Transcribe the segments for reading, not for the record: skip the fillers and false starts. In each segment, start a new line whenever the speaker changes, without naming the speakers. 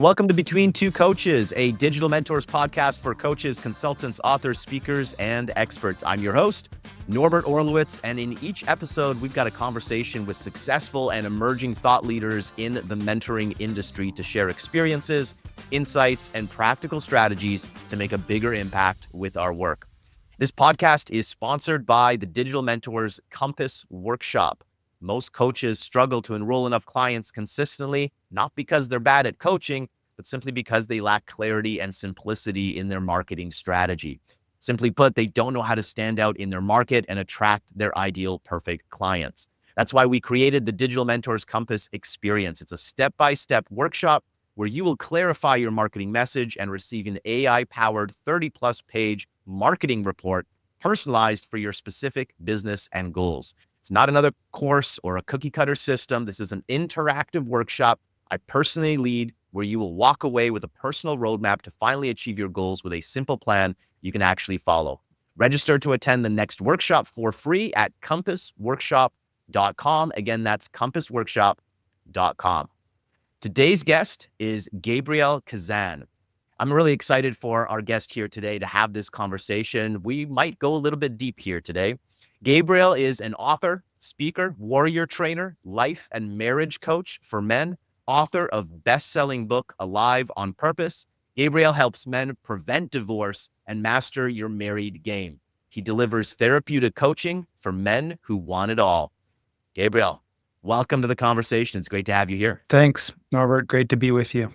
Welcome to Between Two Coaches, a digital mentors podcast for coaches, consultants, authors, speakers, and experts. I'm your host, Norbert Orlewicz, and in each episode, we've got a conversation with successful and emerging thought leaders in the mentoring industry to share experiences, insights, and practical strategies to make a bigger impact with our work. This podcast is sponsored by the Digital Mentors Compass Workshop. Most coaches struggle to enroll enough clients consistently, not because they're bad at coaching, but simply because they lack clarity and simplicity in their marketing strategy. Simply put, they don't know how to stand out in their market and attract their ideal perfect clients. That's why we created the Digital Mentors Compass experience. It's a step-by-step workshop where you will clarify your marketing message and receive an AI-powered 30-plus page marketing report personalized for your specific business and goals. It's not another course or a cookie cutter system. This is an interactive workshop I personally lead where you will walk away with a personal roadmap to finally achieve your goals with a simple plan you can actually follow. Register to attend the next workshop for free at compassworkshop.com. Again, that's compassworkshop.com. Today's guest is Gabriel Keczan. I'm really excited for our guest here today to have this conversation. We might go a little bit deep here today. Gabriel is an author, speaker, warrior trainer, life and marriage coach for men, author of best-selling book, Alive on Purpose. Gabriel helps men prevent divorce and master your married game. He delivers therapeutic coaching for men who want it all. Gabriel, welcome to the conversation. It's great to have you here.
Thanks, Norbert. Great to be with you.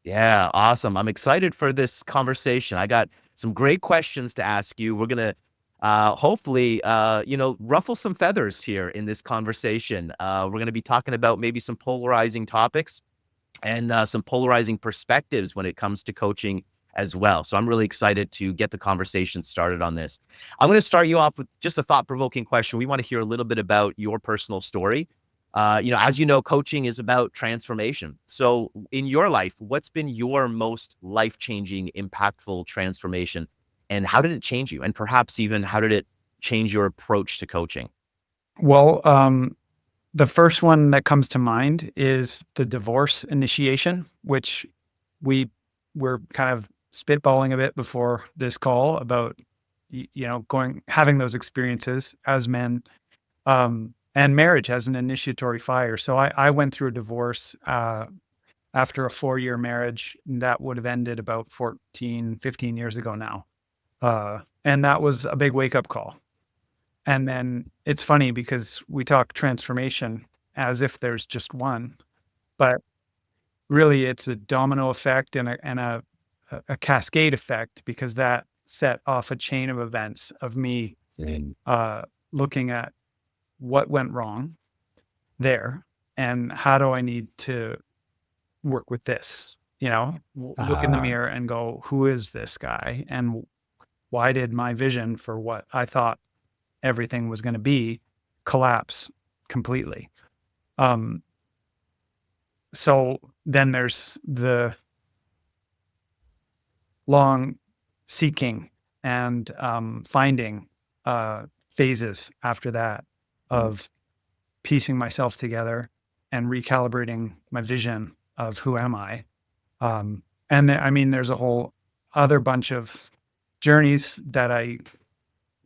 Yeah, awesome. I'm excited for this conversation. I got some great questions to ask you. We're going to hopefully, ruffle some feathers here in this conversation. We're going to be talking about maybe some polarizing topics and some polarizing perspectives when it comes to coaching as well. So I'm really excited to get the conversation started on this. I'm going to start you off with just a thought-provoking question. We want to hear a little bit about your personal story. As you know, coaching is about transformation. So in your life, what's been your most life-changing, impactful transformation? And how did it change you? And perhaps even how did it change your approach to coaching?
Well, the first one that comes to mind is the divorce initiation, which we were kind of spitballing a bit before this call about, having those experiences as men, and marriage as an initiatory fire. So I went through a divorce after a 4-year marriage that would have ended about 15 years ago now. And that was a big wake-up call. And then it's funny because we talk transformation as if there's just one, but really it's a domino effect and a cascade effect, because that set off a chain of events of me looking at what went wrong there and how do I need to work with this, look in the mirror and go, who is this guy? And why did my vision for what I thought everything was going to be collapse completely? So then there's the long seeking and finding phases after that of piecing myself together and recalibrating my vision of who am I. There's a whole other bunch of journeys that I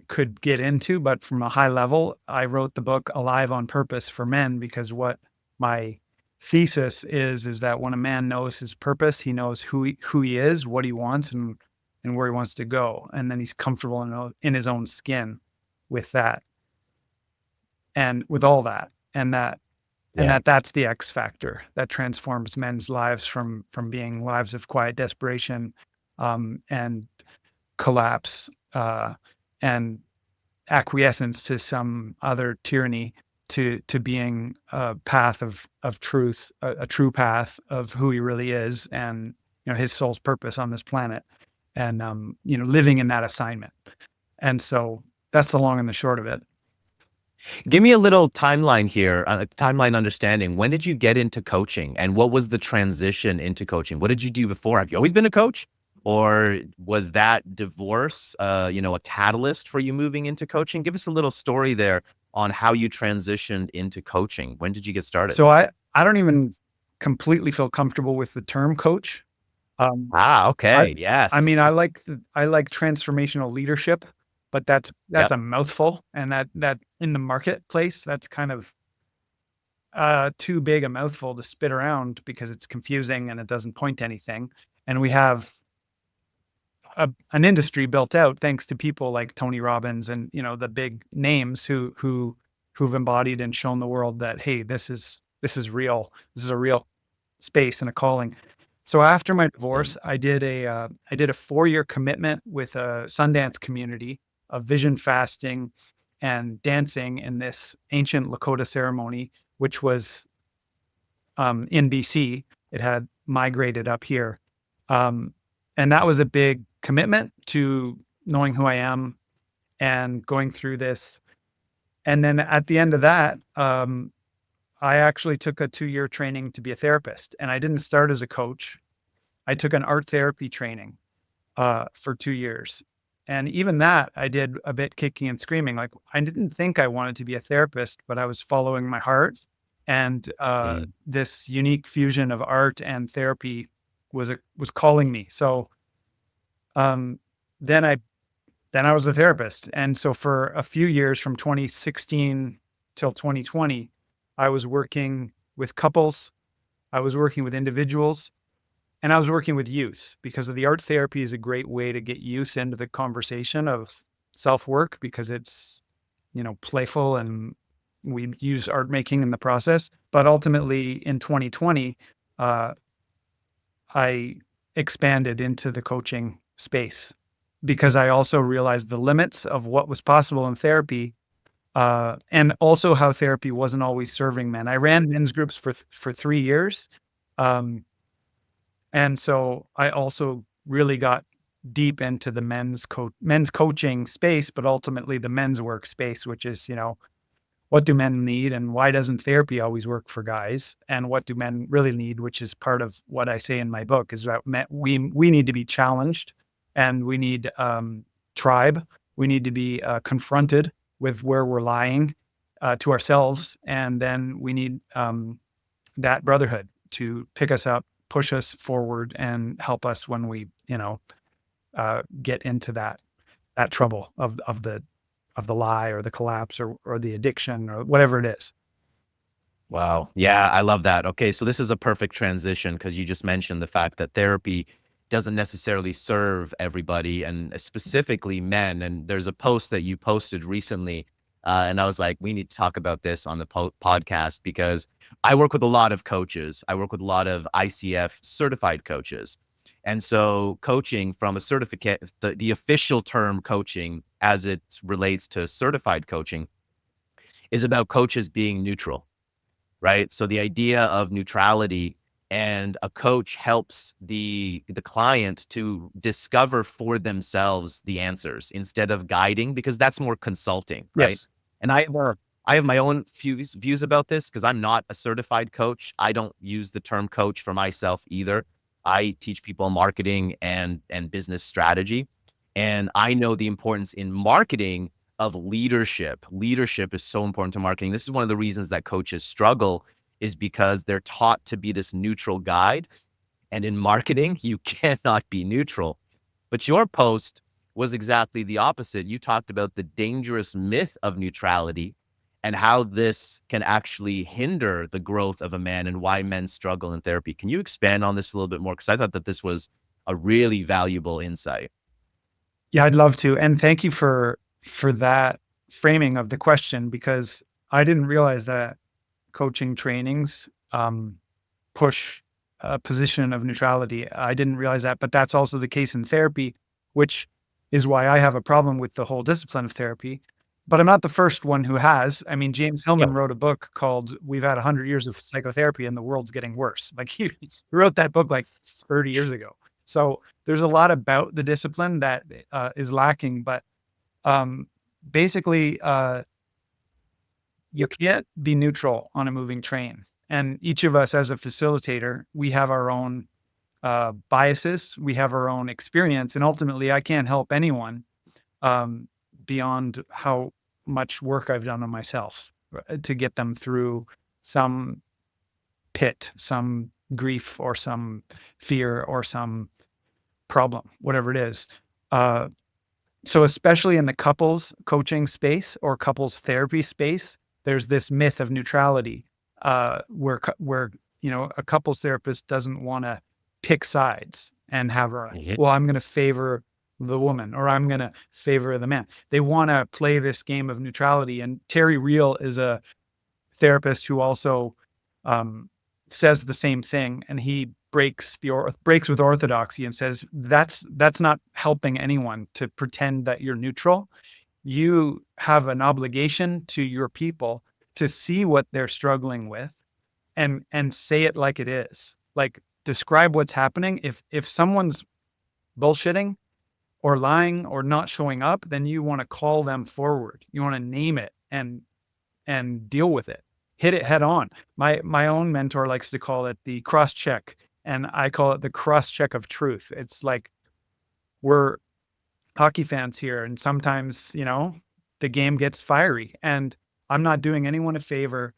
could get into, but from a high level, I wrote the book Alive on Purpose for men, because what my thesis is that when a man knows his purpose, he knows who he is, what he wants, and where he wants to go. And then he's comfortable in his own skin with that and with all that. And that's the X factor that transforms men's lives from being lives of quiet desperation and collapse and acquiescence to some other tyranny to being a path of truth, a true path of who he really is and his soul's purpose on this planet, and living in that assignment. And so that's the long and the short of it.
Give me a little timeline here, a timeline understanding. When did you get into coaching, and what was the transition into coaching? What did you do before? Have you always been a coach, or was that divorce, a catalyst for you moving into coaching? Give us a little story there on how you transitioned into coaching. When did you get started?
So I don't even completely feel comfortable with the term coach. Um, I
Okay.
I mean,
Yes.
I like transformational leadership, but that's
Yep.
a mouthful, and that in the marketplace, that's kind of too big a mouthful to spit around because it's confusing and it doesn't point to anything. And we have an industry built out thanks to people like Tony Robbins and the big names who've embodied and shown the world that, hey, this is real. This is a real space and a calling. So after my divorce, I did a 4-year commitment with a Sundance community of vision fasting and dancing in this ancient Lakota ceremony, which was in BC. It had migrated up here. Um, and that was a big commitment to knowing who I am and going through this. And then at the end of that, I actually took a 2-year training to be a therapist. And I didn't start as a coach. I took an art therapy training for 2 years. And even that, I did a bit kicking and screaming. Like, I didn't think I wanted to be a therapist, but I was following my heart. And
Mm.
this unique fusion of art and therapy was calling me. So um, then I was a therapist. And so for a few years from 2016 till 2020, I was working with couples, I was working with individuals, and I was working with youth because of the art therapy is a great way to get youth into the conversation of self-work because it's, playful and we use art making in the process. But ultimately in 2020, uh, I expanded into the coaching space because I also realized the limits of what was possible in therapy, and also how therapy wasn't always serving men. I ran men's groups for 3 years, um, and so I also really got deep into the men's coaching space, but ultimately the men's work space, which is what do men need and why doesn't therapy always work for guys, and what do men really need, which is part of what I say in my book is that we need to be challenged, and we need tribe. We need to be confronted with where we're lying to ourselves, and then we need that brotherhood to pick us up, push us forward, and help us when we get into that trouble of the lie or the collapse or the addiction or whatever it is.
Wow. Yeah, I love that. Okay, so this is a perfect transition because you just mentioned the fact that therapy doesn't necessarily serve everybody and specifically men. And there's a post that you posted recently. And I was like, we need to talk about this on the podcast because I work with a lot of coaches. I work with a lot of ICF certified coaches. And so coaching from a certificate, the official term coaching as it relates to certified coaching is about coaches being neutral, right? So the idea of neutrality and a coach helps the client to discover for themselves the answers instead of guiding because that's more consulting, right?
Yes.
And I have my own views about this because I'm not a certified coach. I don't use the term coach for myself either. I teach people marketing and business strategy. And I know the importance in marketing of leadership. Leadership is so important to marketing. This is one of the reasons that coaches struggle is because they're taught to be this neutral guide. And in marketing, you cannot be neutral. But your post was exactly the opposite. You talked about the dangerous myth of neutrality and how this can actually hinder the growth of a man and why men struggle in therapy. Can you expand on this a little bit more? Because I thought that this was a really valuable insight.
Yeah, I'd love to. And thank you for that framing of the question because I didn't realize that coaching trainings push a position of neutrality. I didn't realize that, but that's also the case in therapy, which is why I have a problem with the whole discipline of therapy. But I'm not the first one who has. I mean, James
Yeah.
Hillman wrote a book called "We've Had 100 Years of Psychotherapy and the World's Getting Worse." Like he wrote that book like 30 years ago. So there's a lot about the discipline that is lacking. But um, basically, you can't be neutral on a moving train. And each of us, as a facilitator, we have our own biases, we have our own experience, and ultimately, I can't help anyone um, beyond how much work I've done on myself to get them through some pit, some grief or some fear or some problem, whatever it is. So especially in the couples coaching space or couples therapy space, there's this myth of neutrality, where a couples therapist doesn't want to pick sides and have well, I'm going to favor the woman or I'm going to favor the man. They want to play this game of neutrality. And Terry Real is a therapist who also says the same thing, and he breaks with orthodoxy and says that's not helping anyone to pretend that you're neutral. You have an obligation to your people to see what they're struggling with and say it like it is. Like, describe what's happening. If someone's bullshitting or lying or not showing up, then you want to call them forward. You want to name it and deal with it. Hit it head on. My own mentor likes to call it the cross check, and I call it the cross check of truth. It's like, we're hockey fans here, and sometimes, the game gets fiery, and I'm not doing anyone a favor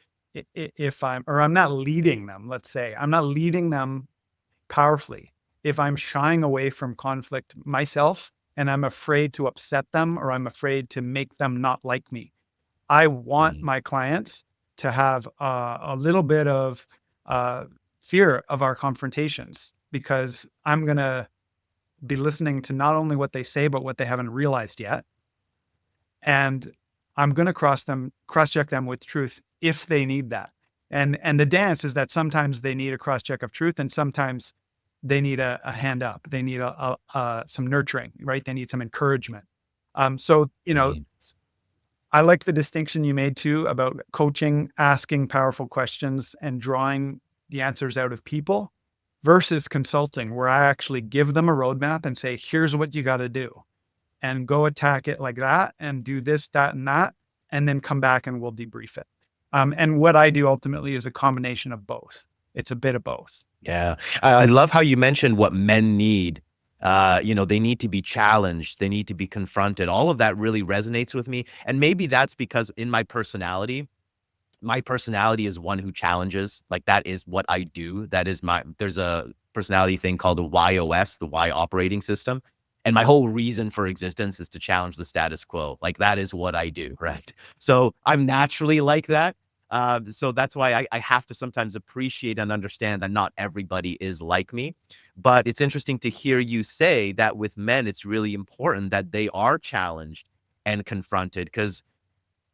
if I'm not leading them. Let's say I'm not leading them powerfully if I'm shying away from conflict myself and I'm afraid to upset them or I'm afraid to make them not like me. I want my clients to have a little bit of fear of our confrontations, because I'm going to be listening to not only what they say, but what they haven't realized yet. And I'm going to cross-check them with truth if they need that. And the dance is that sometimes they need a cross-check of truth, and sometimes they need a hand up. They need some nurturing, right? They need some encouragement. I like the distinction you made too about coaching, asking powerful questions and drawing the answers out of people, versus consulting, where I actually give them a roadmap and say, here's what you got to do, and go attack it like that and do this, that, and that, and then come back and we'll debrief it. And what I do ultimately is a combination of both. It's a bit of both.
Yeah. I love how you mentioned what men need. They need to be challenged. They need to be confronted. All of that really resonates with me. And maybe that's because in my personality is one who challenges. Like, that is what I do. There's a personality thing called the YOS, the Y operating system. And my whole reason for existence is to challenge the status quo. Like, that is what I do, right? So I'm naturally like that. So that's why I have to sometimes appreciate and understand that not everybody is like me. But it's interesting to hear you say that with men, it's really important that they are challenged and confronted, because,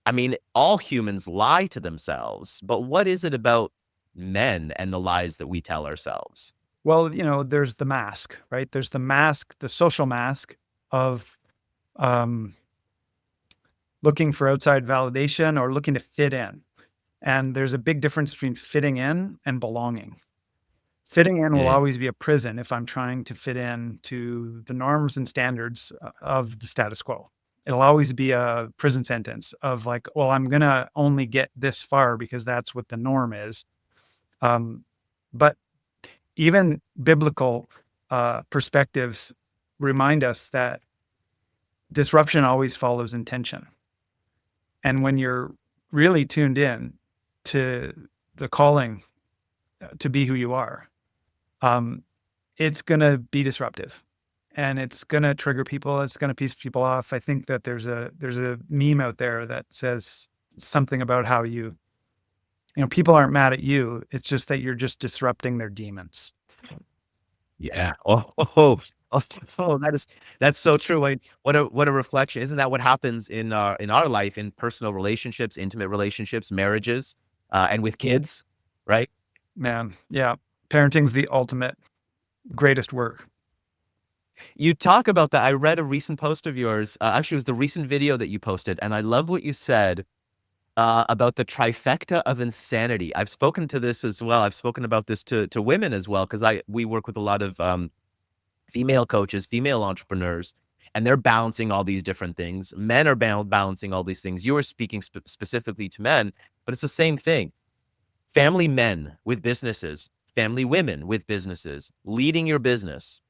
I mean, all humans lie to themselves. But what is it about men and the lies that we tell ourselves?
Well, there's the mask, right? There's the mask, the social mask of looking for outside validation or looking to fit in. And there's a big difference between fitting in and belonging. Fitting in will
Yeah.
always be a prison if I'm trying to fit in to the norms and standards of the status quo. It'll always be a prison sentence of like, well, I'm going to only get this far because that's what the norm is. But even biblical perspectives remind us that disruption always follows intention. And when you're really tuned in to the calling to be who you are, it's going to be disruptive, and it's going to trigger people. It's going to piss people off. I think that there's a meme out there that says something about how people aren't mad at you. It's just that you're just disrupting their demons.
Yeah. That's so true. Like, what a reflection. Isn't that what happens in our life, in personal relationships, intimate relationships, marriages, and with kids, right?
Man, yeah. Parenting's the ultimate greatest work.
You talk about that. I read a recent post of yours. Actually, it was the recent video that you posted, and I love what you said about the trifecta of insanity. I've spoken to this as well. I've spoken about this to women as well, because we work with a lot of female coaches, female entrepreneurs, and they're balancing all these different things. Men are balancing all these things. You were speaking specifically to men, but it's the same thing. Family men with businesses, family women with businesses, leading your business,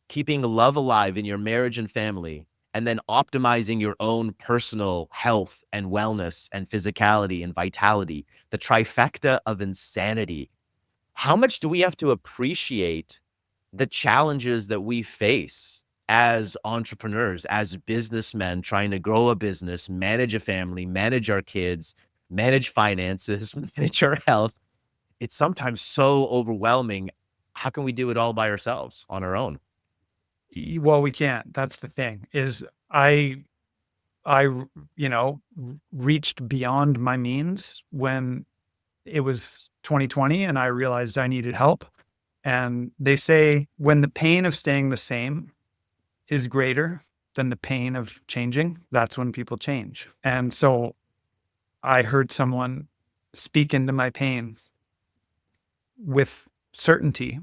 keeping love alive in your marriage and family, and then optimizing your own personal health and wellness and physicality and vitality. The trifecta of insanity. how much do we have to appreciate the challenges that we face as entrepreneurs, as businessmen trying to grow a business, manage a family, manage our kids, manage finances, manage our health? It's sometimes so overwhelming. How can we do it all by ourselves on our own?
Well, we can't. That's the thing is I, I, reached beyond my means when it was 2020 and I realized I needed help. And they say when the pain of staying the same is greater than the pain of changing, that's when people change. And so I heard someone speak into my pain with certainty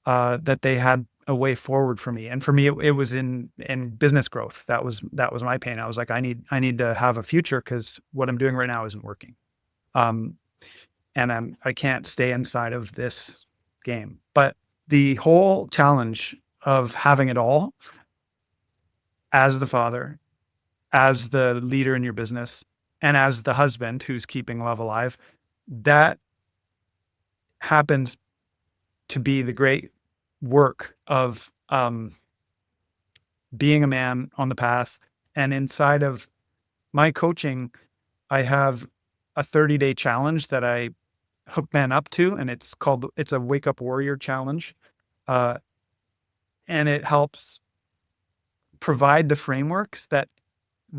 that they had a way forward for me. And for me, it was in business growth. That was my pain. I was like, I need to have a future because what I'm doing right now isn't working. Um, and I can't stay inside of this game. But the whole challenge of having it all as the father, as the leader in your business, and as the husband who's keeping love alive, that happens to be the great work of being a man on the path. And inside of my coaching, I have a 30-day challenge that I hook men up to, and it's a Wake Up Warrior challenge. Uh, and it helps provide the frameworks that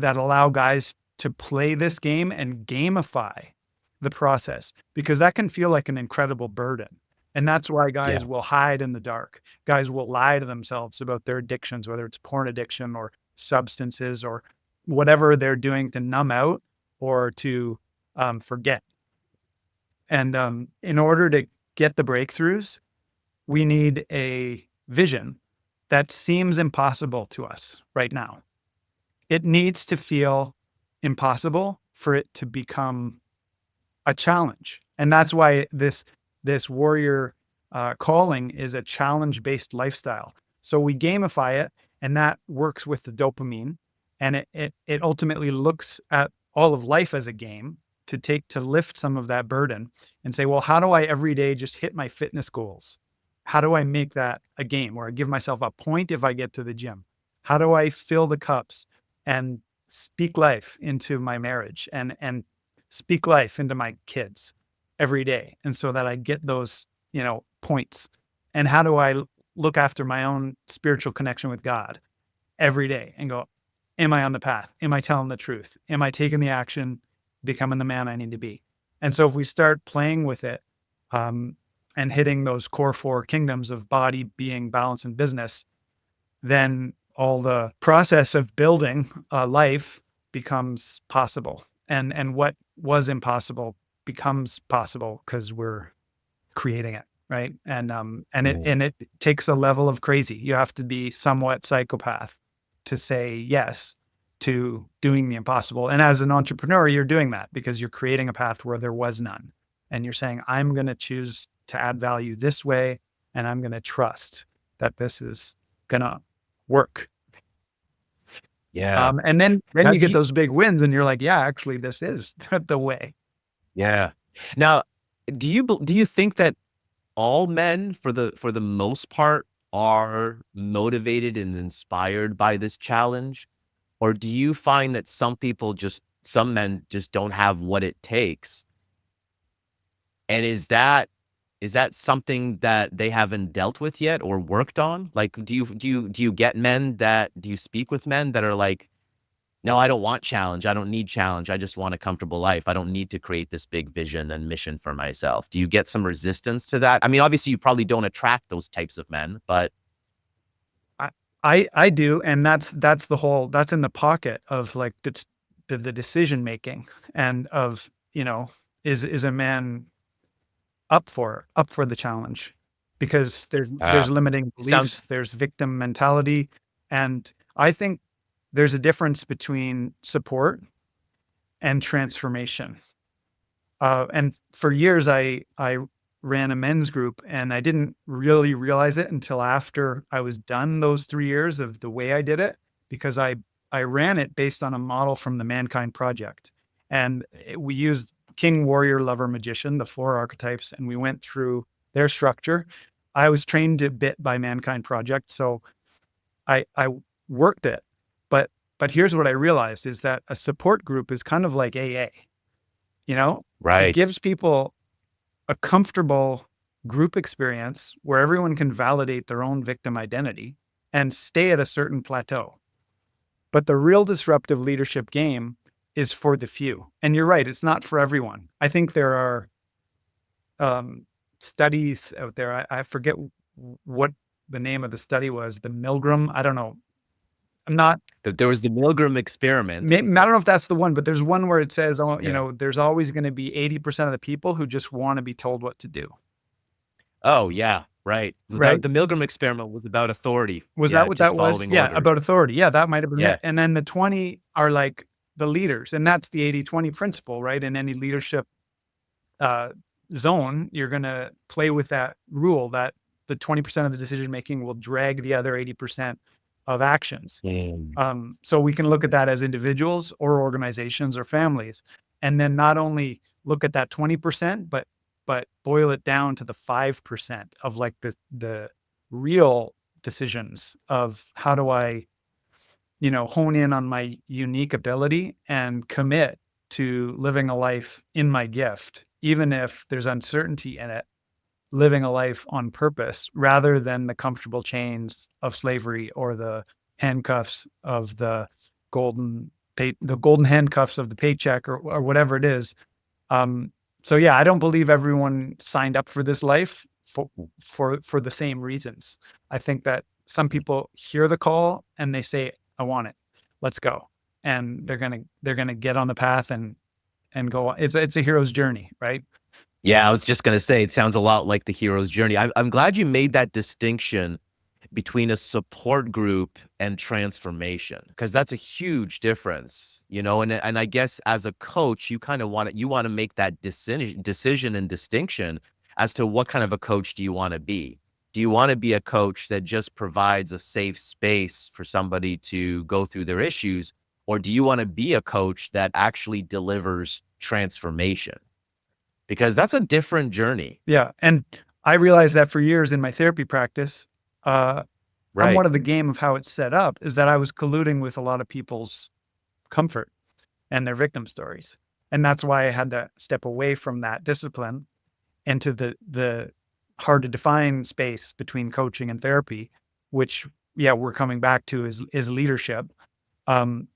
allow guys to play this game and gamify the process, because that can feel like an incredible burden. And that's why
Yeah.
guys will hide in the dark. Guys will lie to themselves about their addictions, whether it's porn addiction or substances or whatever they're doing to numb out or to forget. And in order to get the breakthroughs, we need a vision that seems impossible to us right now. It needs to feel impossible for it to become a challenge. And that's why this warrior calling is a challenge-based lifestyle. So we gamify it, and that works with the dopamine, and it ultimately looks at all of life as a game to lift some of that burden and say, well, how do I every day just hit my fitness goals? How do I make that a game where I give myself a point if I get to the gym? How do I fill the cups and speak life into my marriage and speak life into my kids every day, and so that I get those, points? And how do I look after my own spiritual connection with God every day and go, am I on the path? Am I telling the truth? Am I taking the action, becoming the man I need to be? And so if we start playing with it, and hitting those core four kingdoms of body, being, balance, and business, then all the process of building a life becomes possible. And what was impossible becomes possible because we're creating it, right? And it takes a level of crazy. You have to be somewhat psychopath to say yes to doing the impossible. And as an entrepreneur, you're doing that because you're creating a path where there was none. And you're saying, I'm going to choose to add value this way, and I'm going to trust that this is going to work.
Yeah.
And then
Now,
you get those big wins, and you're like, yeah, actually, this is the way.
yeah. Now, do you think that all men, for the most part, are motivated and inspired by this challenge? Or do you find that some men just don't have what it takes? And is that something that they haven't dealt with yet or worked on? Like, do you get men do you speak with men that are like, no, I don't want challenge. I don't need challenge. I just want a comfortable life. I don't need to create this big vision and mission for myself. Do you get some resistance to that? I mean, obviously you probably don't attract those types of men, but
I do, and that's in the pocket of like the decision making and of, is a man up for the challenge, because there's limiting
sounds,
beliefs, there's victim mentality, and I think there's a difference between support and transformation. And for years, I ran a men's group, and I didn't really realize it until after I was done those 3 years of the way I did it, because I ran it based on a model from the Mankind Project, and we used king, warrior, lover, magician, the 4 archetypes, and we went through their structure. I was trained a bit by Mankind Project, so I worked it. But here's what I realized is that a support group is kind of like AA. It
Right.
gives people a comfortable group experience where everyone can validate their own victim identity and stay at a certain plateau. But the real disruptive leadership game is for the few. And you're right, it's not for everyone. I think there are studies out there. I forget what the name of the study was, the Milgram. I don't know. I'm not,
There was the Milgram experiment.
I don't know if that's the one, but there's one where it says,
Yeah.
there's always going to be 80% of the people who just want to be told what to do.
Oh, yeah. Right.
Right.
The Milgram experiment was about authority.
Was
Yeah,
that what
just
that was?
following
Yeah,
orders.
about authority. Yeah, that might have been
Yeah.
it. And then the 20 are like the leaders, and that's the 80-20 principle, right? In any leadership zone, you're going to play with that rule that the 20% of the decision making will drag the other 80% of actions. So we can look at that as individuals or organizations or families, and then not only look at that 20%, but boil it down to the 5% of like the real decisions of how do I, hone in on my unique ability and commit to living a life in my gift, even if there's uncertainty in it, living a life on purpose rather than the comfortable chains of slavery or the handcuffs of the golden handcuffs of the paycheck or whatever it is. So yeah, I don't believe everyone signed up for this life for the same reasons. I think that some people hear the call and they say, I want it. Let's go. And they're gonna get on the path and go. It's a hero's journey, right?
Yeah, I was just going to say, it sounds a lot like the hero's journey. I'm glad you made that distinction between a support group and transformation, because that's a huge difference, and I guess as a coach, you kind of want to make that decision and distinction as to what kind of a coach do you want to be. Do you want to be a coach that just provides a safe space for somebody to go through their issues, or do you want to be a coach that actually delivers transformation? Because that's a different journey.
Yeah. And I realized that for years in my therapy practice,
Right.
somewhat of the game of how it's set up is that I was colluding with a lot of people's comfort and their victim stories. And that's why I had to step away from that discipline into the hard to define space between coaching and therapy, which, yeah, we're coming back to is leadership. And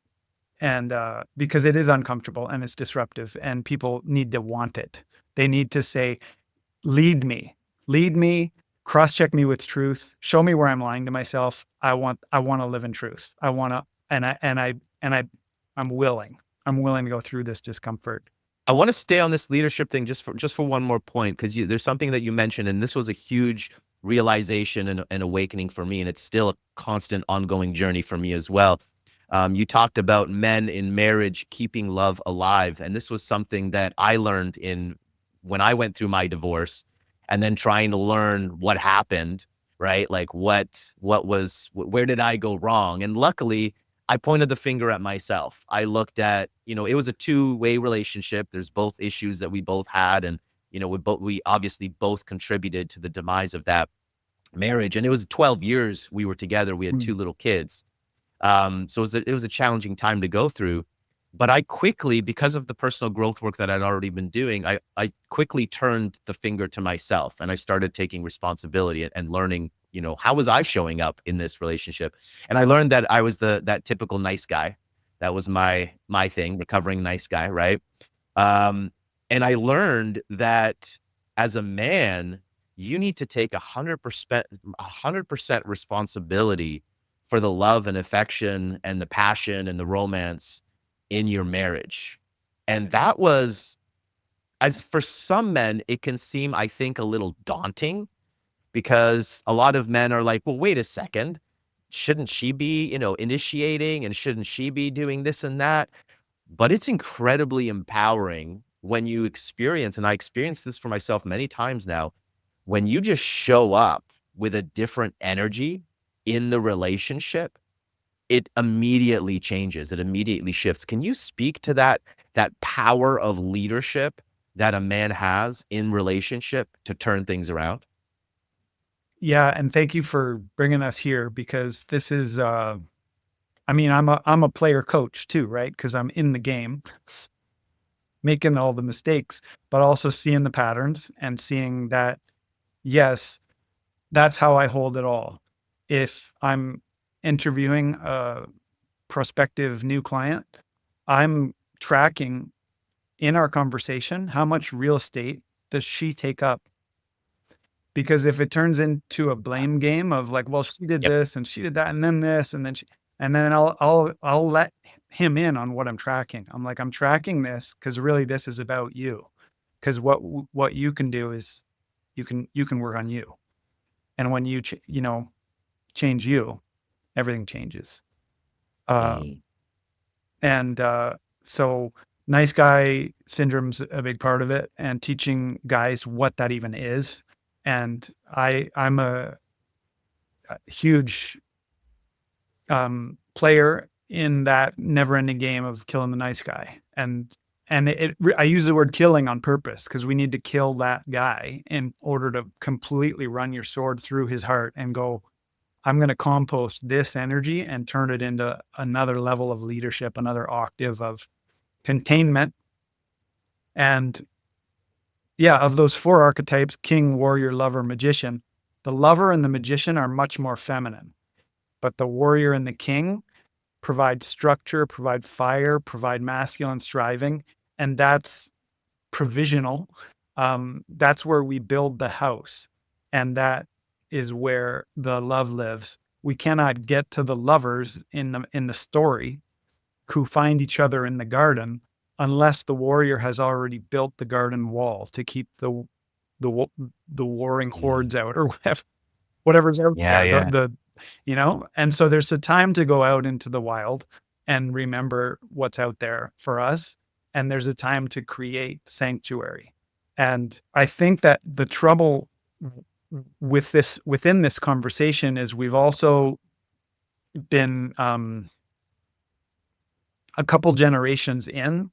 because it is uncomfortable and it's disruptive and people need to want it. They need to say, lead me, cross-check me with truth, show me where I'm lying to myself. I want to live in truth. I want to, I'm willing to go through this discomfort.
I want to stay on this leadership thing just for one more point, because there's something that you mentioned, and this was a huge realization and awakening for me, and it's still a constant ongoing journey for me as well. You talked about men in marriage keeping love alive, and this was something that I learned when I went through my divorce, and then trying to learn what happened, right? Like where did I go wrong? And luckily, I pointed the finger at myself. I looked at, it was a two-way relationship. There's both issues that we both had, and we obviously both contributed to the demise of that marriage. And it was 12 years we were together. We had 2 little kids. So it was a challenging time to go through. But I quickly, because of the personal growth work that I'd already been doing, I quickly turned the finger to myself, and I started taking responsibility and learning, how was I showing up in this relationship? And I learned that I was that typical nice guy. That was my thing, recovering nice guy, right? And I learned that as a man, you need to take 100% responsibility for the love and affection and the passion and the romance in your marriage. And that was, as for some men, it can seem, I think, a little daunting, because a lot of men are like, well, wait a second, shouldn't she be, initiating, and shouldn't she be doing this and that? But it's incredibly empowering when you experience, and I experienced this for myself many times now, when you just show up with a different energy in the relationship, it immediately changes. It immediately shifts. Can you speak to that power of leadership that a man has in relationship to turn things around?
Yeah, and thank you for bringing us here because this is, I mean, I'm a player coach too, right? Because I'm in the game, making all the mistakes, but also seeing the patterns and seeing that, yes, that's how I hold it all. If I'm interviewing a prospective new client, I'm tracking in our conversation how much real estate does she take up? Because if it turns into a blame game of like, well, she did
Yep.
this and she did that and then this and then she, and then I'll let him in on what I'm tracking. I'm like, I'm tracking this because really this is about you. Because what you can do is you can work on you, and when change you, everything changes.
Mm.
And so nice guy syndrome's a big part of it, and teaching guys what that even is. And I'm a huge player in that never-ending game of killing the nice guy. And I use the word killing on purpose because we need to kill that guy in order to completely run your sword through his heart and go, I'm going to compost this energy and turn it into another level of leadership, another octave of containment. And yeah, of those four archetypes, king, warrior, lover, magician, the lover and the magician are much more feminine, but the warrior and the king provide structure, provide fire, provide masculine striving. And that's provisional. That's where we build the house. And that is where the love lives. We cannot get to the lovers in the story who find each other in the garden unless the warrior has already built the garden wall to keep the the warring
Mm.
hordes out or whatever's out
Yeah,
there.
yeah.
And so there's a time to go out into the wild and remember what's out there for us. And there's a time to create sanctuary. And I think that the trouble with this within this conversation is we've also been a couple generations in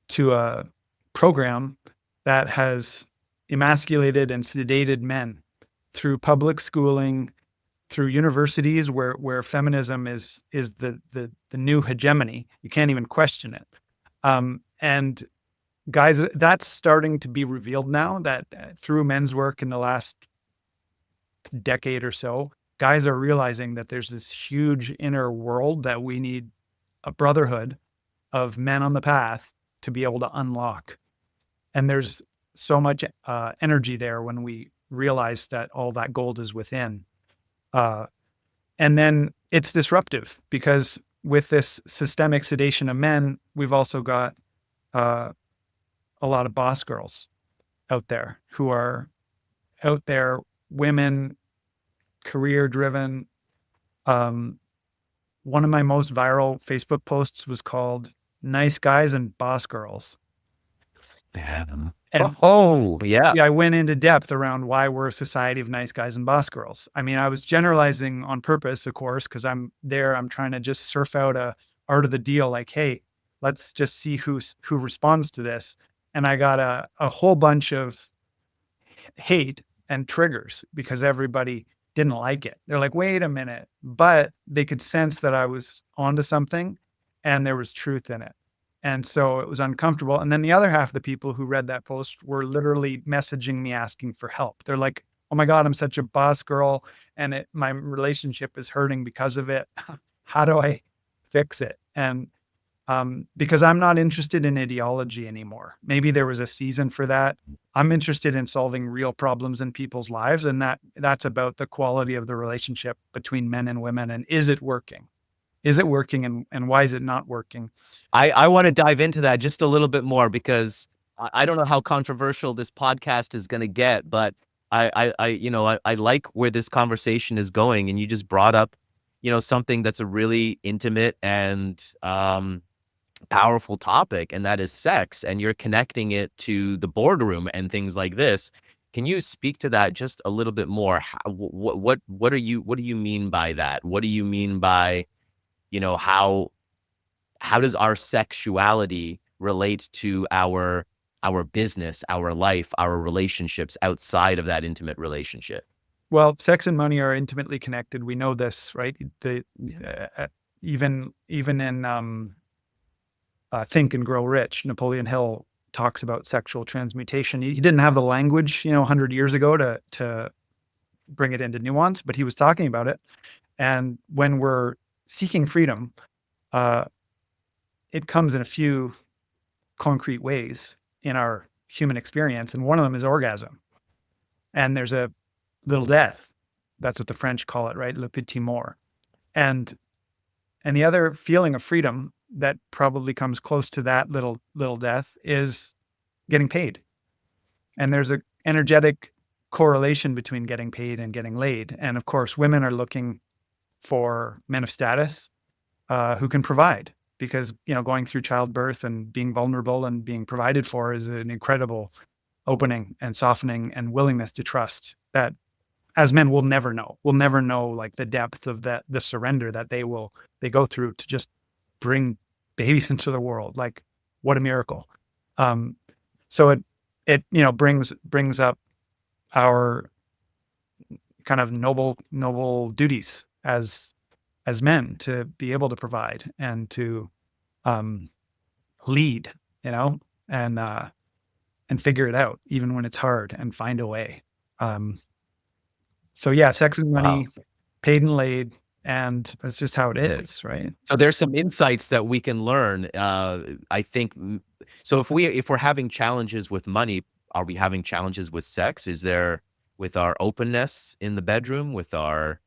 to a program that has emasculated and sedated men through public schooling, through universities where feminism is the new hegemony. You can't even question it. And guys, that's starting to be revealed now that through men's work in the last decade or so, guys are realizing that there's this huge inner world that we need a brotherhood of men on the path to be able to unlock. And there's so much energy there when we realize that all that gold is within. Uh, and then it's disruptive because with this systemic sedation of men, we've also got uh, a lot of boss girls out there who are out there, women, career driven. Um, One of my most viral Facebook posts was called Nice Guys and Boss Girls.
Yeah.
And
Oh, yeah.
yeah, I went into depth around why we're a society of nice guys and boss girls. I mean, I was generalizing on purpose, of course, because I'm trying to just surf out a art of the deal, like, hey, let's just see who responds to this. And I got a whole bunch of hate and triggers because everybody didn't like it. They're like, wait a minute. But they could sense that I was onto something and there was truth in it. And so it was uncomfortable. And then the other half of the people who read that post were literally messaging me asking for help. They're like, oh my God, I'm such a boss girl and my relationship is hurting because of it. How do I fix it? And because I'm not interested in ideology anymore. Maybe there was a season for that. I'm interested in solving real problems in people's lives, and that's about the quality of the relationship between men and women. And is it working? Is it working, and why is it not working?
I want to dive into that just a little bit more because I don't know how controversial this podcast is going to get, but I like where this conversation is going, and you just brought up, something that's a really intimate and powerful topic, and that is sex, and you're connecting it to the boardroom and things like this. Can you speak to that just a little bit more? What do you mean by that? What do you mean by, how does our sexuality relate to our our business, our life, our relationships outside of that intimate relationship?
Well, sex and money are intimately connected. We know this, right? Even in Think and Grow Rich, Napoleon Hill talks about sexual transmutation. He didn't have the language, 100 years ago to bring it into nuance, but he was talking about it. And when we're seeking freedom, uh, it comes in a few concrete ways in our human experience, and one of them is orgasm. And there's a little death. That's what the French call it, right? Le petit mort. And the other feeling of freedom that probably comes close to that little death is getting paid. And there's a energetic correlation between getting paid and getting laid. And of course, women are looking for men of status who can provide, because going through childbirth and being vulnerable and being provided for is an incredible opening and softening and willingness to trust that as men we'll never know. We'll never know like the depth of the surrender that they go through to just bring babies into the world. Like, what a miracle. So it brings up our kind of noble duties as men to be able to provide and to lead, and figure it out even when it's hard and find a way. So yeah, sex and money,
Wow.
paid and laid, and that's just how it is, right?
So there's some insights that we can learn. I think so. If we're having challenges with money, are we having challenges with sex? Is there with our openness in the bedroom, with our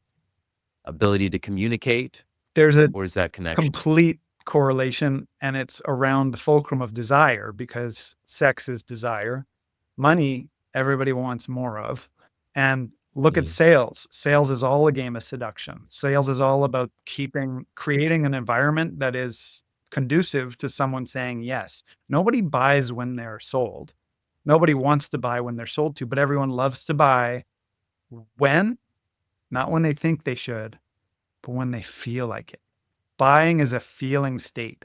ability to communicate,
There's a
or is that connection?
complete correlation, and it's around the fulcrum of desire, because sex is desire. Money, everybody wants more of. And look at
Mhm.
sales. Sales is all a game of seduction. Sales is all about creating an environment that is conducive to someone saying yes. Nobody buys when they're sold. Nobody wants to buy when they're sold to, but everyone loves to buy when, not when they think they should, but when they feel like it. Buying is a feeling state.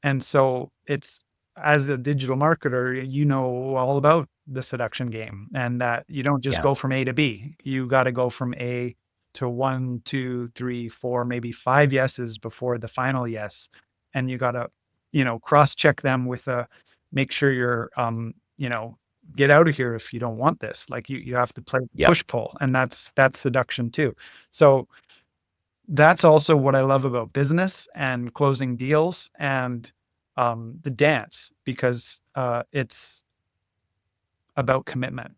And so it's, as a digital marketer, you know all about the seduction game, and that you don't just
Yeah.
go from A to B. You got to go from A to 1, 2, 3, 4, maybe 5 yeses before the final yes. And you got to, cross check them with make sure you're, get out of here if you don't want this. Like you have to play
Yep.
push pull, and that's seduction too. So that's also what I love about business and closing deals and the dance, because it's about commitment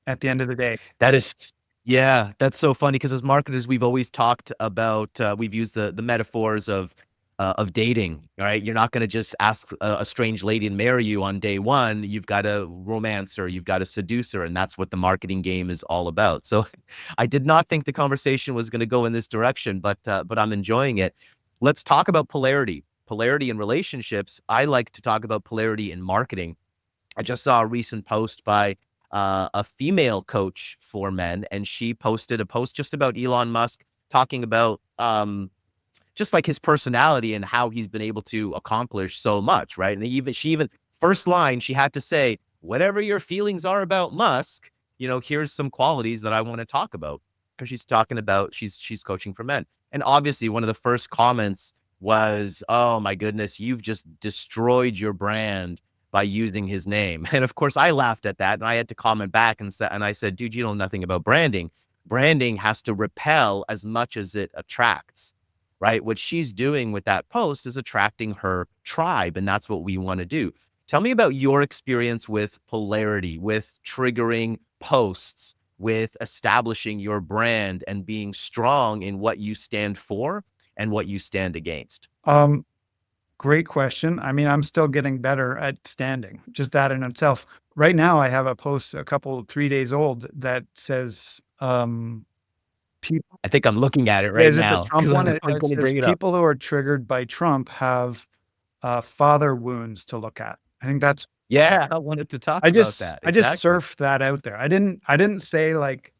at the end of the day.
That is yeah, that's so funny because as marketers, we've always talked about, we've used the metaphors of dating, right? You're not gonna just ask a strange lady to marry you on day one. You've gotta romance her, you've gotta seduce her, and that's what the marketing game is all about. So, I did not think the conversation was gonna go in this direction, but I'm enjoying it. Let's talk about polarity. Polarity in relationships. I like to talk about polarity in marketing. I just saw a recent post by a female coach for men, and she posted a post just about Elon Musk talking about just like his personality and how he's been able to accomplish so much, right? And she even first line she had to say, "Whatever your feelings are about Musk, here's some qualities that I want to talk about," because she's talking about she's coaching for men, and obviously one of the first comments was, "Oh my goodness, you've just destroyed your brand by using his name." And of course, I laughed at that, and I had to comment back and I said, "Dude, you know nothing about branding. Branding has to repel as much as it attracts." Right? What she's doing with that post is attracting her tribe, and that's what we want to do. Tell me about your experience with polarity, with triggering posts, with establishing your brand and being strong in what you stand for and what you stand against.
Um, Great question. I mean, I'm still getting better at standing, just that in itself. Right now, I have a post, 3 days old, that says, people,
I think I'm looking at it right
is it the
now
Trump
because
one?
I was
It
going to
says
bring it up.
people who are triggered by Trump have father wounds to look at. I think that's
Yeah, I wanted to talk about that.
I just
Exactly.
surfed that out there. I didn't say like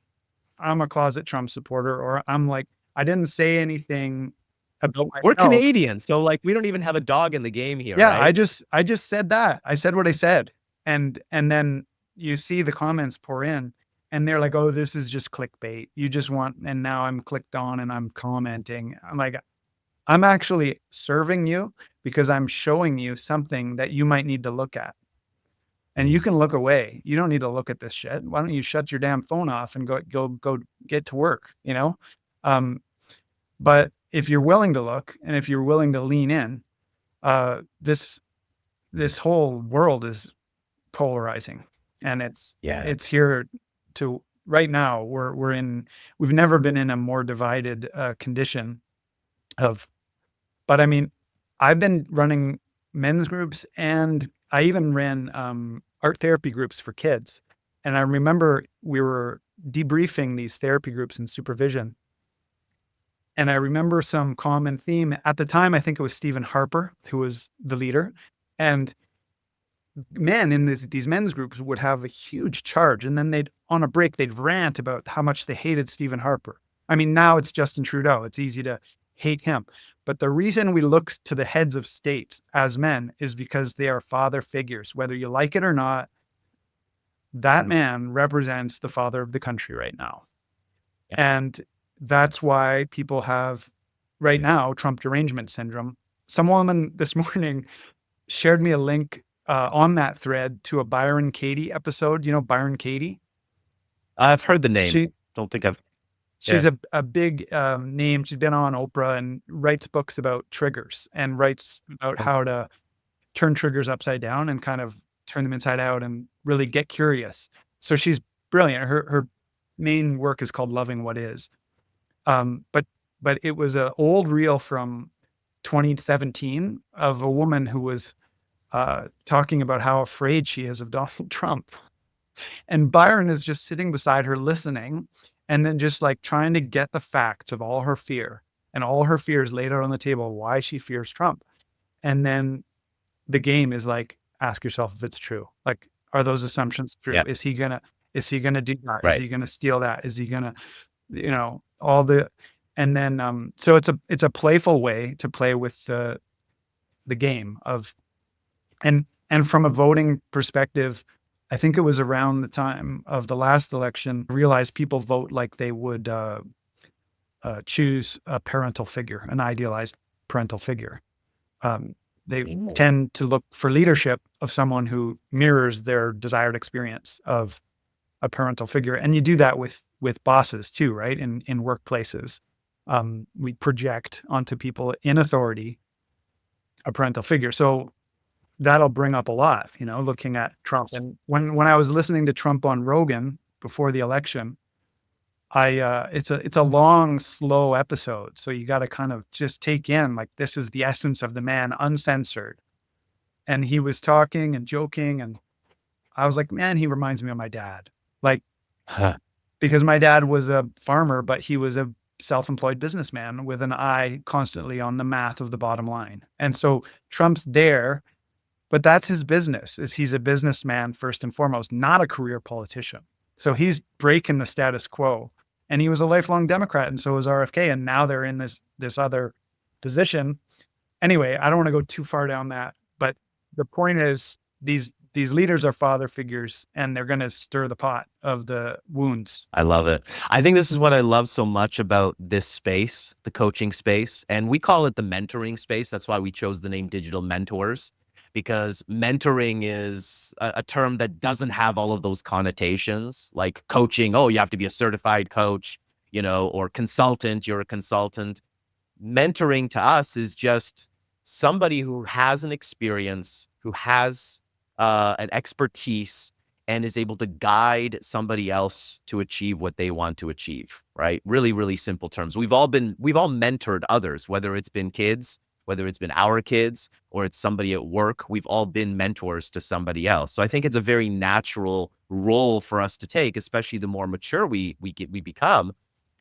I'm a closet Trump supporter, or I didn't say anything about
We're
myself.
Canadians, so like we don't even have a dog in the game here,
Yeah,
right?
I just said that. I said what I said. And then you see the comments pour in and they're like, oh, this is just clickbait. You just want, and now I'm clicked on and I'm commenting. I'm like, I'm actually serving you because I'm showing you something that you might need to look at. And you can look away. You don't need to look at this shit. Why don't you shut your damn phone off and go get to work, you know? Um, but if you're willing to look and if you're willing to lean in, this whole world is polarizing, and
Yeah.
it's here to right now. We've never been in a more divided condition of. But I mean, I've been running men's groups and I even ran art therapy groups for kids. And I remember we were debriefing these therapy groups in supervision. And I remember some common theme at the time. I think it was Stephen Harper, who was the leader. And men in these men's groups would have a huge charge. And then on a break, they'd rant about how much they hated Stephen Harper. I mean, now it's Justin Trudeau. It's easy to hate him. But the reason we look to the heads of states as men is because they are father figures. Whether you like it or not, that man represents the father of the country right now.
Yeah.
And that's why people have, right now, Trump derangement syndrome. Some woman this morning shared me a link on that thread to a Byron Katie episode. You know Byron Katie?
I've heard the name.
She
Don't think I've.
She's a big name. She's been on Oprah and writes books about triggers and writes about how to turn triggers upside down and kind of turn them inside out and really get curious. So she's brilliant. Her main work is called Loving What Is. But it was an old reel from 2017 of a woman who was talking about how afraid she is of Donald Trump. And Byron is just sitting beside her listening and then just like trying to get the facts of all her fear and all her fears laid out on the table, why she fears Trump. And then the game is like, ask yourself if it's true. Like, are those assumptions true?
Yeah.
Is he gonna do that?
Right.
Is he gonna steal that? Is he gonna, all the, and then, so it's a playful way to play with the game of, and from a voting perspective, I think it was around the time of the last election, I realized people vote like they would choose a parental figure, an idealized parental figure. They tend to look for leadership of someone who mirrors their desired experience of a parental figure. And you do that with bosses too, right? In workplaces. We project onto people in authority a parental figure. So that'll bring up a lot, looking at Trump. And when I was listening to Trump on Rogan before the election, it's a long, slow episode. So you got to kind of just take in, like, this is the essence of the man, uncensored. And he was talking and joking. And I was like, man, he reminds me of my dad. Like, because my dad was a farmer, but he was a self-employed businessman with an eye constantly on the math of the bottom line. And so Trump's there. But that's his business, is he's a businessman first and foremost, not a career politician. So he's breaking the status quo. And he was a lifelong Democrat, and so was RFK. And now they're in this other position. Anyway, I don't want to go too far down that. But the point is, these leaders are father figures, and they're going to stir the pot of the wounds.
I love it. I think this is what I love so much about this space, the coaching space. And we call it the mentoring space. That's why we chose the name Digital Mentors, because mentoring is a term that doesn't have all of those connotations like coaching. Oh, you have to be a certified coach, or consultant. You're a consultant. Mentoring to us is just somebody who has an experience, who has an expertise, and is able to guide somebody else to achieve what they want to achieve, right? Really, really simple terms. We've all mentored others, whether it's been kids, whether it's been our kids, or it's somebody at work. We've all been mentors to somebody else. So I think it's a very natural role for us to take, especially the more mature we become.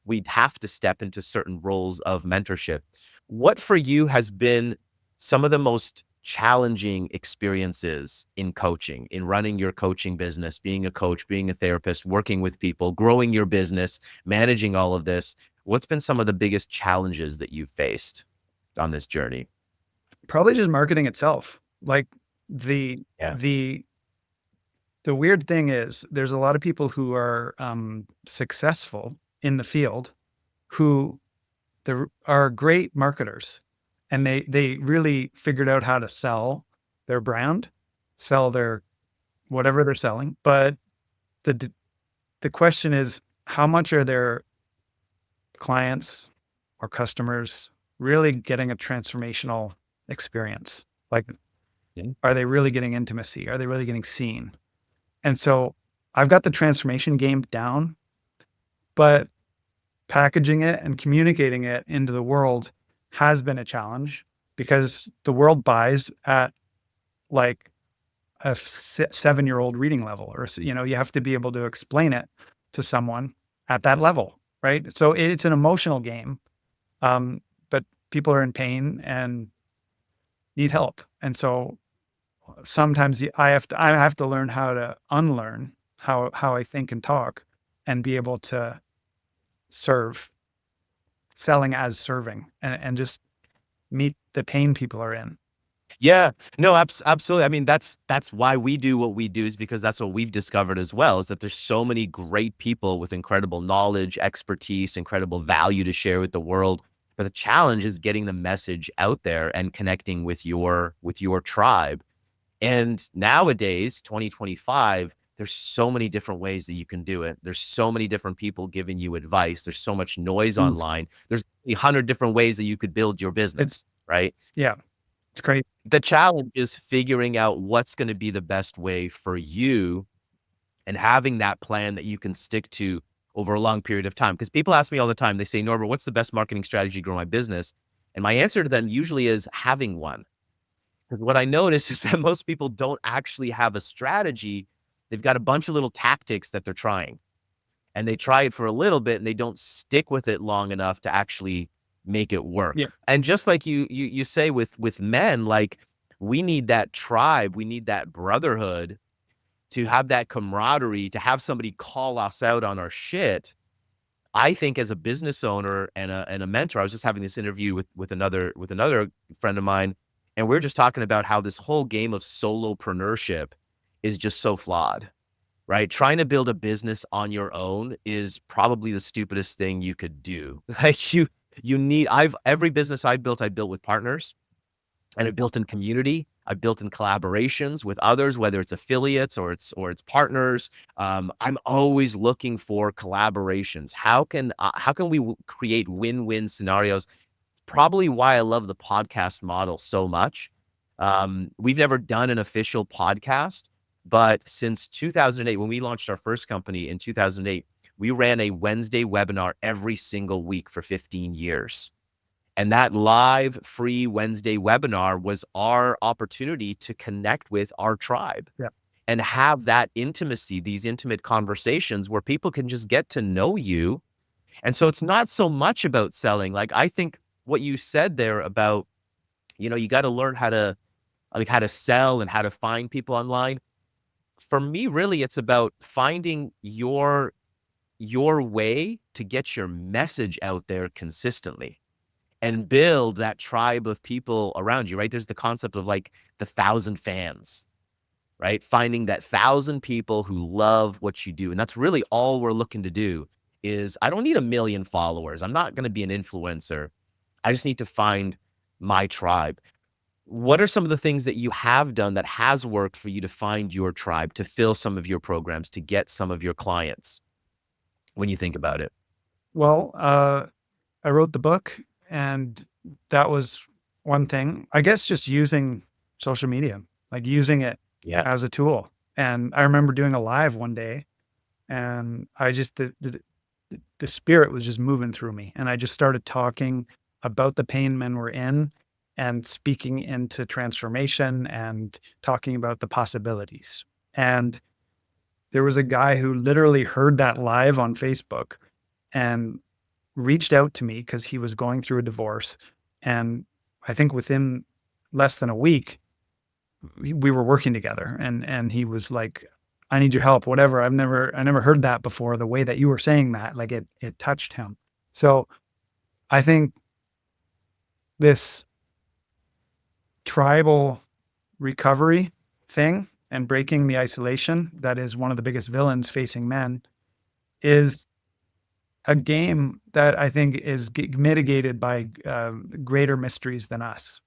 We'd have to step into certain roles of mentorship. What for you has been some of the most challenging experiences in coaching, in running your coaching business, being a coach, being a therapist, working with people, growing your business, managing all of this? What's been some of the biggest challenges that you've faced on this journey?
Probably just marketing itself. Like the The weird thing is there's a lot of people who are successful in the field who are great marketers, and they really figured out how to sell their brand, sell their whatever they're selling. But the the question is, how much are their clients or customers really getting a transformational experience? Like,
Yeah.
are they really getting intimacy? Are they really getting seen? And so I've got the transformation game down, but packaging it and communicating it into the world has been a challenge because the world buys at like a 7-year-old reading level, or, you have to be able to explain it to someone at that level, right? So it's an emotional game, but people are in pain and need help. And so sometimes I have to learn how to unlearn how I think and talk and be able to serve, selling as serving, and just meet the pain people are in.
Yeah, no, absolutely. I mean, that's why we do what we do, is because that's what we've discovered as well, is that there's so many great people with incredible knowledge, expertise, incredible value to share with the world. But the challenge is getting the message out there and connecting with your tribe. And nowadays, 2025, there's so many different ways that you can do it. There's so many different people giving you advice. There's so much noise
Mm.
online. There's 100 different ways that you could build your business,
It's
right?
Yeah, it's great.
The challenge is figuring out what's gonna be the best way for you and having that plan that you can stick to over a long period of time. Because people ask me all the time, they say, "Norbert, what's the best marketing strategy to grow my business?" And my answer to them usually is having one. Because what I notice is that most people don't actually have a strategy. They've got a bunch of little tactics that they're trying, and they try it for a little bit and they don't stick with it long enough to actually make it
Yeah.
work. And just like you say with men, like, we need that tribe, we need that brotherhood, to have that camaraderie, to have somebody call us out on our shit. I think as a business owner and a mentor, I was just having this interview with another friend of mine, and we're just talking about how this whole game of solopreneurship is just so flawed, right? Trying to build a business on your own is probably the stupidest thing you could do. Like, you need I've every business I built with partners, and I built in community. I built in collaborations with others, whether it's affiliates or it's partners. I'm always looking for collaborations. How can we create win-win scenarios? Probably why I love the podcast model so much. We've never done an official podcast, but since 2008, when we launched our first company in 2008, we ran a Wednesday webinar every single week for 15 years. And that live free Wednesday webinar was our opportunity to connect with our tribe
Yeah.
and have that intimacy, these intimate conversations where people can just get to know you. And so it's not so much about selling. Like, I think what you said there about, you got to learn how to sell and how to find people online. For me, really, it's about finding your way to get your message out there consistently and build that tribe of people around you, right? There's the concept of, like, the 1,000 fans, right? Finding that 1,000 people who love what you do. And that's really all we're looking to do. Is I don't need 1,000,000 followers. I'm not going to be an influencer. I just need to find my tribe. What are some of the things that you have done that has worked for you to find your tribe, to fill some of your programs, to get some of your clients, when you think about it?
Well, I wrote the book, and that was one thing. I guess just using social media, like using it
Yeah.
as a tool. And I remember doing a live one day, and I just the spirit was just moving through me, and I just started talking about the pain men were in, and speaking into transformation, and talking about the possibilities. And there was a guy who literally heard that live on Facebook and reached out to me because he was going through a divorce. And I think within less than a week, we were working together, and he was like, "I need your help," whatever. I never heard that before. The way that you were saying that, like, it touched him. So I think this tribal recovery thing and breaking the isolation that is one of the biggest villains facing men is a game that I think is mitigated by greater mysteries than us.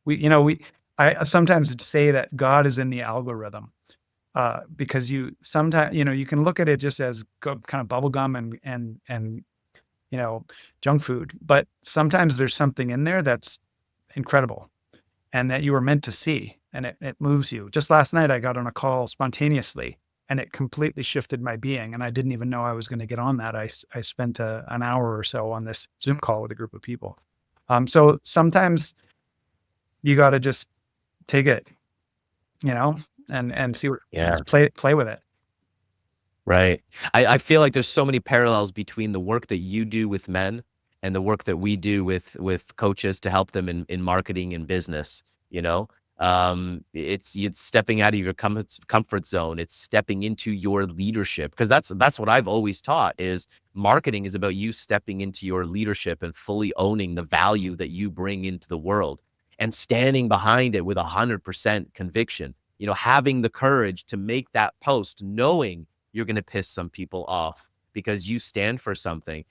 I sometimes say that God is in the algorithm, because you sometimes, you can look at it just as kind of bubble gum and junk food, but sometimes there's something in there that's incredible and that you were meant to see, and it moves you. Just last night, I got on a call spontaneously, and it completely shifted my being, and I didn't even know I was going to get on that. I spent an hour or so on this Zoom call with a group of people. So sometimes you got to just take it, and see what,
Yeah.
just play with it.
Right. I feel like there's so many parallels between the work that you do with men and the work that we do with coaches to help them in marketing and business, you know? It's stepping out of your comfort zone. It's stepping into your leadership, because that's what I've always taught is marketing is about you stepping into your leadership and fully owning the value that you bring into the world and standing behind it with 100% conviction. Having the courage to make that post, knowing you're going to piss some people off because you stand for something.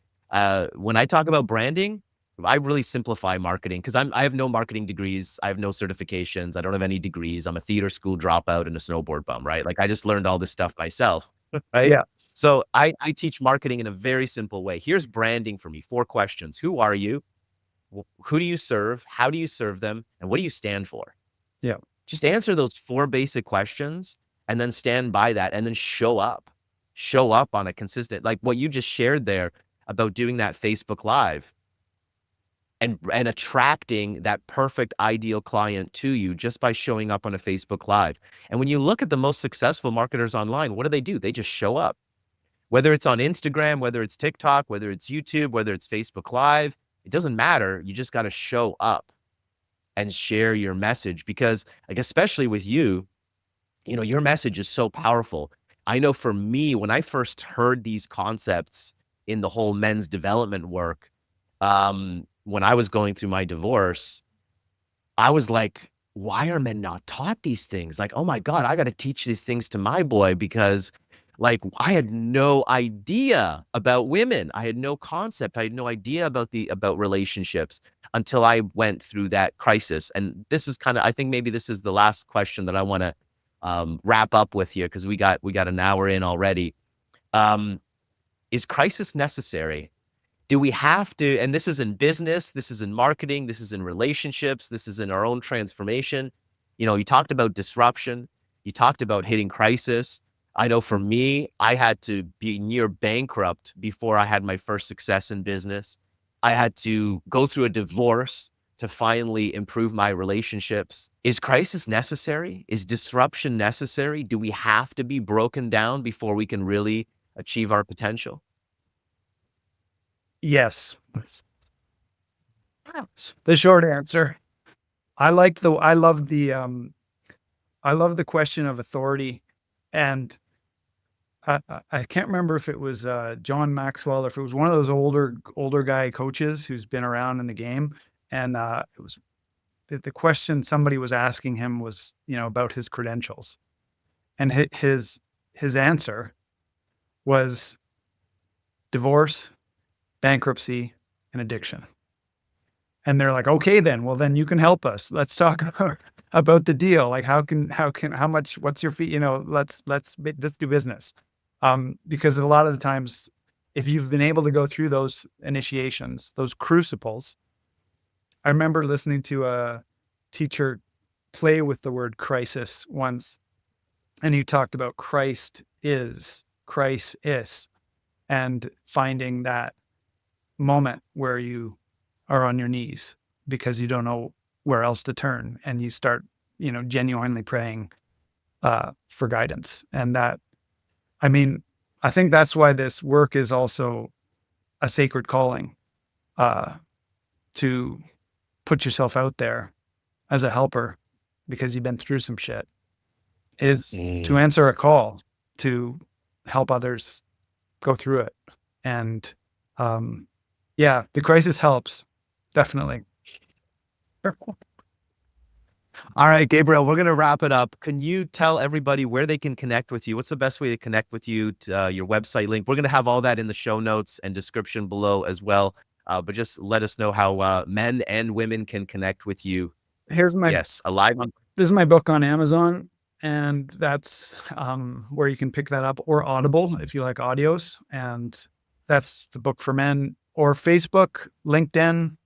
When I talk about branding, I really simplify marketing because I have no marketing degrees. I have no certifications. I don't have any degrees. I'm a theater school dropout and a snowboard bum, right? Like I just learned all this stuff myself, right?
Yeah.
So I teach marketing in a very simple way. Here's branding for me. 4 questions. Who are you? Who do you serve? How do you serve them? And what do you stand for?
Yeah.
Just answer those 4 basic questions and then stand by that and then show up. Show up on a consistent, like what you just shared there about doing that Facebook Live and attracting that perfect ideal client to you just by showing up on a Facebook Live. And when you look at the most successful marketers online, what do? They just show up. Whether it's on Instagram, whether it's TikTok, whether it's YouTube, whether it's Facebook Live, it doesn't matter. You just got to show up and share your message because, like, especially with you, your message is so powerful. I know for me, when I first heard these concepts in the whole men's development work, when I was going through my divorce, I was like, why are men not taught these things? Like, oh my God, I got to teach these things to my boy because like I had no idea about women. I had no concept. I had no idea about relationships until I went through that crisis. And this is I think maybe this is the last question that I want to wrap up with here because we got an hour in already. Is crisis necessary? Do we have to, and this is in business, this is in marketing, this is in relationships, this is in our own transformation. You talked about disruption, you talked about hitting crisis. I know for me, I had to be near bankrupt before I had my first success in business. I had to go through a divorce to finally improve my relationships. Is crisis necessary? Is disruption necessary? Do we have to be broken down before we can really achieve our potential?
Yes. The short answer. I love the question of authority, and I can't remember if it was John Maxwell or if it was one of those older guy coaches who's been around in the game, and it was the question somebody was asking him was about his credentials, and his answer was divorce, bankruptcy, and addiction. And they're like, okay, then, well, then you can help us. Let's talk about the deal. Like, how much, what's your fee? Let's do business. Because a lot of the times, if you've been able to go through those initiations, those crucibles, I remember listening to a teacher play with the word crisis once, and he talked about Christ is, and finding that moment where you are on your knees because you don't know where else to turn, and you start, genuinely praying for guidance. And that, I think that's why this work is also a sacred calling, to put yourself out there as a helper because you've been through some shit, is to answer a call to help others go through it. And yeah, the crisis helps, definitely.
All right, Gabriel, we're going to wrap it up. Can you tell everybody where they can connect with you? What's the best way to connect with you? Your website link. We're going to have all that in the show notes and description below as well. But just let us know how men and women can connect with you.
Here's my
Yes, alive.
This is my book on Amazon, and that's where you can pick that up, or Audible if you like audios. And that's the book for men, or Facebook, LinkedIn.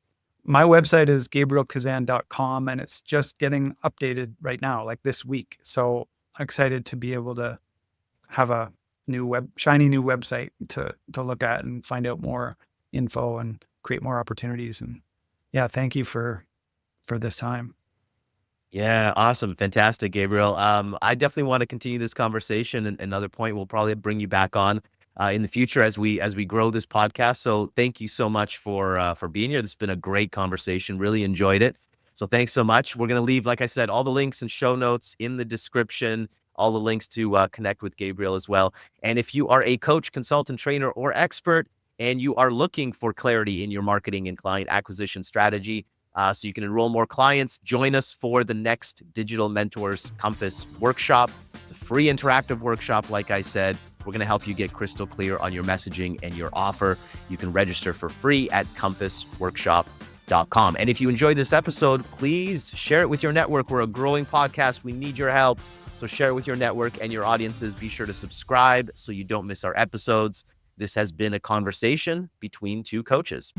My website is gabrielkeczan.com, and it's just getting updated right now, like this week. So I'm excited to be able to have a shiny new website to look at and find out more info and create more opportunities. And yeah, thank you for this time.
Yeah, awesome. Fantastic, Gabriel. I definitely want to continue this conversation. And another point, we'll probably bring you back on in the future as we grow this podcast. So thank you so much for being here. This has been a great conversation. Really enjoyed it. So thanks so much. We're going to leave, like I said, all the links and show notes in the description, all the links to connect with Gabriel as well. And if you are a coach, consultant, trainer, or expert, and you are looking for clarity in your marketing and client acquisition strategy, so you can enroll more clients, join us for the next Digital Mentors Compass workshop. It's a free interactive workshop. Like I said, we're going to help you get crystal clear on your messaging and your offer. You can register for free at compassworkshop.com. And if you enjoyed this episode, please share it with your network. We're a growing podcast. We need your help. So share it with your network and your audiences. Be sure to subscribe so you don't miss our episodes. This has been a conversation between two coaches.